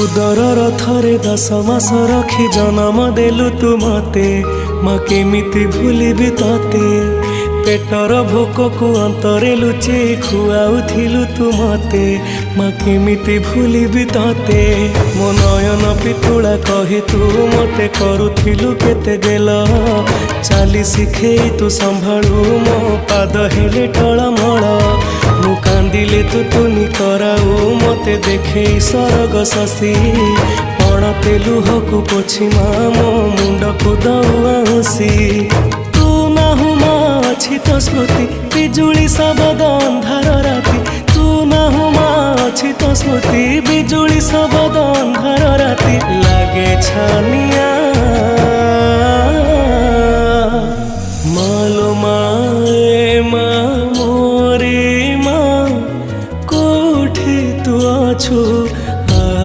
उदरर थरे 10 मास रखी जन्म देलु तू मते माँ केमिति भूलिबि तते पेटर भोक को अंतरे लुचे खुआउथिलु तू मते माँ केमिति भूलिबि तते मो नयन पितुला कही तू मते करुथिलु केते गेल चाली शिखेई तू संभाळु मो पाद हेले टळमळ मु कांदिले तू तुनी कराऊ मते देखे सरग शशि पड़ते लुहकु पोछि माँ मो मुंड को दउसी तू नाहु माँ अछि तो स्मृति बिजुली शबद अंधार राति तू नाहु माँ अछि तो स्मृति बिजुली शबद अंधार राति लागे छानिया